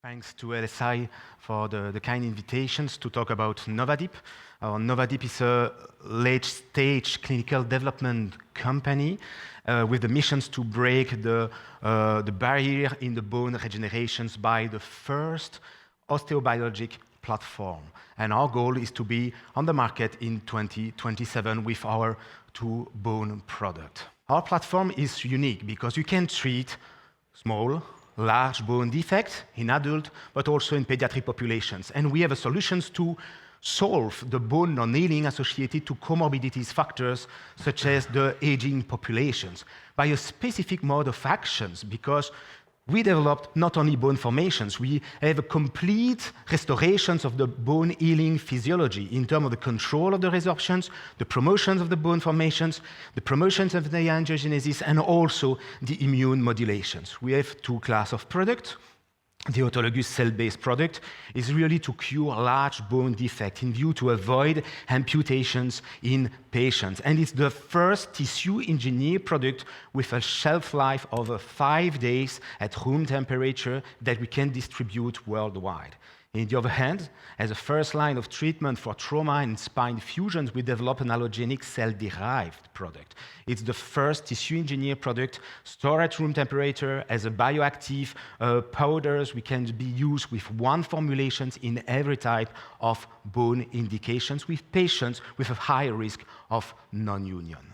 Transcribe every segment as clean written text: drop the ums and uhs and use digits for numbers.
Thanks to LSI for the kind invitations to talk about Novadip. Novadip is a late-stage clinical development company with the missions to break the barrier in the bone regenerations by the first osteobiologic platform. And our goal is to be on the market in 2027 with our two bone product. Our platform is unique because you can treat small, large bone defects in adult, but also in pediatric populations. And we have solutions to solve the bone non-healing associated to comorbidities factors such as the aging populations by a specific mode of actions, because we developed not only bone formations, we have a complete restorations of the bone healing physiology in terms of the control of the resorptions, the promotions of the bone formations, the promotions of the angiogenesis, and also the immune modulations. We have two classes of products. The autologous cell-based product is really to cure large bone defects in view to avoid amputations in patients. And it's the first tissue engineered product with a shelf life of 5 days at room temperature that we can distribute worldwide. On the other hand, as a first line of treatment for trauma and spine fusions, we develop an allogenic cell-derived product. It's the first tissue-engineered product stored at room temperature as a bioactive powders. We can be used with one formulation in every type of bone indications with patients with a high risk of non-union.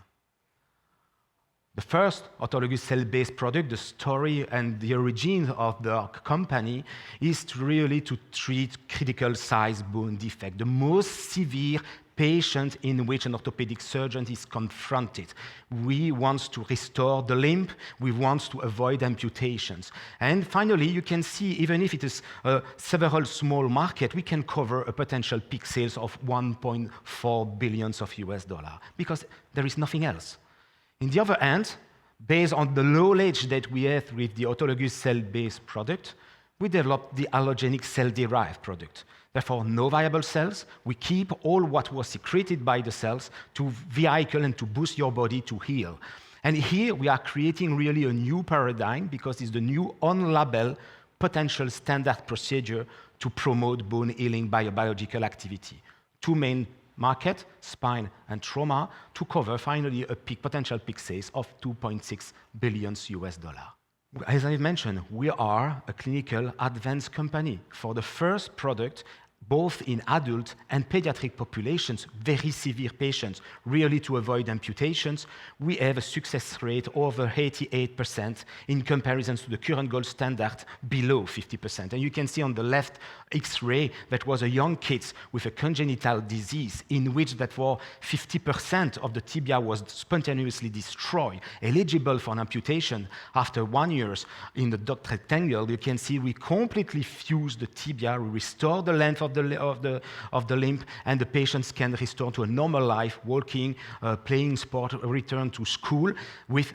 The first autologous cell-based product, the story and the origin of the company, is really to treat critical size bone defect, the most severe patient in which an orthopedic surgeon is confronted. We want to restore the limb, we want to avoid amputations. And finally, you can see, even if it is several small market, we can cover a potential peak sales of 1.4 billion of US dollar, because there is nothing else. On the other hand, based on the knowledge that we have with the autologous cell-based product, we developed the allogenic cell-derived product. Therefore, no viable cells. We keep all what was secreted by the cells to vehicle and to boost your body to heal. And here we are creating really a new paradigm because it's the new on-label potential standard procedure to promote bone healing by a biological activity. Two main market, spine and trauma, to cover finally a potential peak sales of 2.6 billion US dollar. As I mentioned, we are a clinical advanced company. For the first product, both in adult and pediatric populations, very severe patients, really to avoid amputations, we have a success rate over 88% in comparison to the current gold standard below 50%. And you can see on the left X-ray that was a young kid with a congenital disease in which that for 50% of the tibia was spontaneously destroyed, eligible for an amputation. After 1 year in the dot rectangle, you can see we completely fused the tibia, we restore the length of the limb, and the patients can restore to a normal life, walking, playing sport, return to school with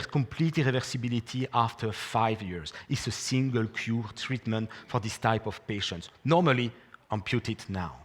complete irreversibility after 5 years. It's a single cure treatment for this type of patients, normally amputed now.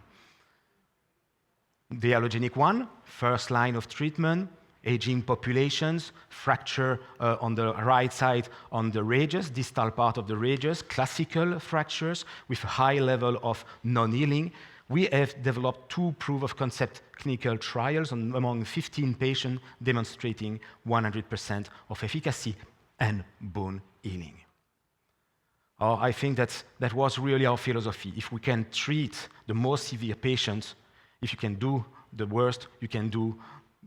The allogenic one, first line of treatment, aging populations, fracture on the right side on the rages, distal part of the rages, classical fractures with a high level of non-healing. We have developed 2 proof of concept clinical trials among 15 patients demonstrating 100% of efficacy and bone healing. I think that was really our philosophy. If we can treat the most severe patients, if you can do the worst, you can do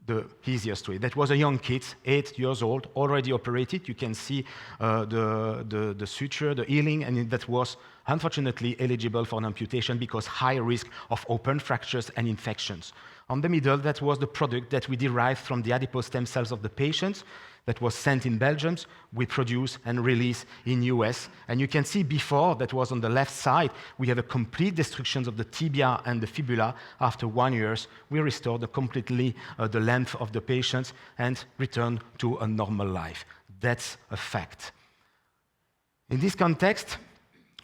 the easiest way. That was a young kid, 8 years old, already operated. You can see the suture, the healing, and that was unfortunately eligible for an amputation because high risk of open fractures and infections. On the middle, that was the product that we derived from the adipose stem cells of the patients that was sent in Belgium. We produce and release in US. And you can see before, that was on the left side, we have a complete destruction of the tibia and the fibula. After 1 year, we restored completely the length of the patients and return to a normal life. That's a fact. In this context,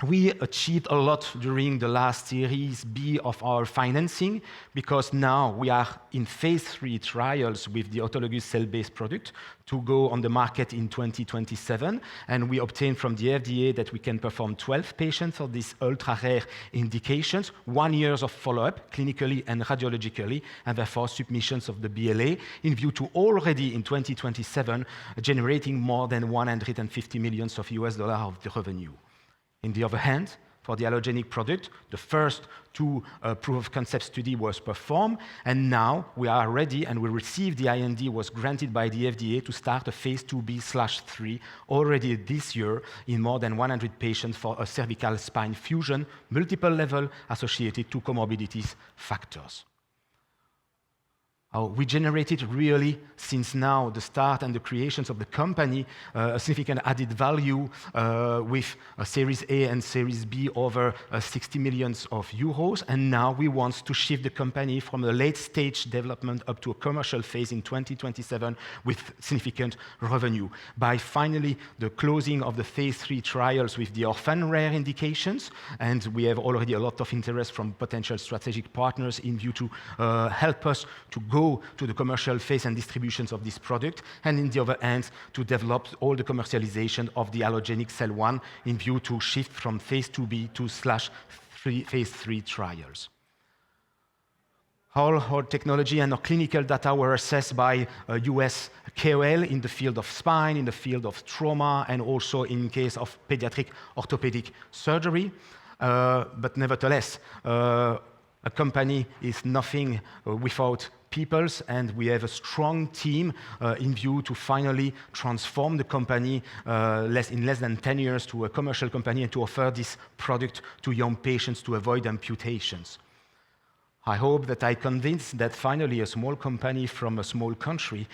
We achieved a lot during the last Series B of our financing because now we are in phase 3 trials with the autologous cell-based product to go on the market in 2027. And we obtained from the FDA that we can perform 12 patients for these ultra-rare indications, 1 year of follow-up, clinically and radiologically, and therefore submissions of the BLA in view to already in 2027 generating more than $150 million of the revenue. On the other hand, for the allogeneic product, the first 2 proof of concept study was performed, and now we are ready and we received the IND was granted by the FDA to start a phase 2B/3 already this year in more than 100 patients for a cervical spine fusion, multiple level associated to comorbidities factors. We generated really, since now the start and the creations of the company, a significant added value with a Series A and Series B over 60 million euros. And now we want to shift the company from a late stage development up to a commercial phase in 2027 with significant revenue. By finally the closing of the phase 3 trials with the orphan rare indications, and we have already a lot of interest from potential strategic partners in view to help us to go to the commercial phase and distributions of this product, and in the other hand, to develop all the commercialization of the allogenic cell 1 in view to shift from phase 2B to phase 3 trials. All our technology and our clinical data were assessed by a US KOL in the field of spine, in the field of trauma, and also in case of pediatric orthopedic surgery. But nevertheless, a company is nothing without peoples, and we have a strong team in view to finally transform the company in less than 10 years to a commercial company and to offer this product to young patients to avoid amputations. I hope that I convinced that finally a small company from a small country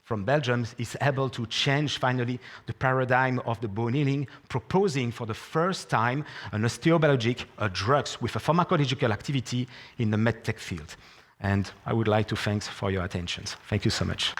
from Belgium is able to change finally the paradigm of the bone healing, proposing for the first time an osteobiologic, drugs with a pharmacological activity in the Medtech field. And I would like to thank for your attention. Thank you so much.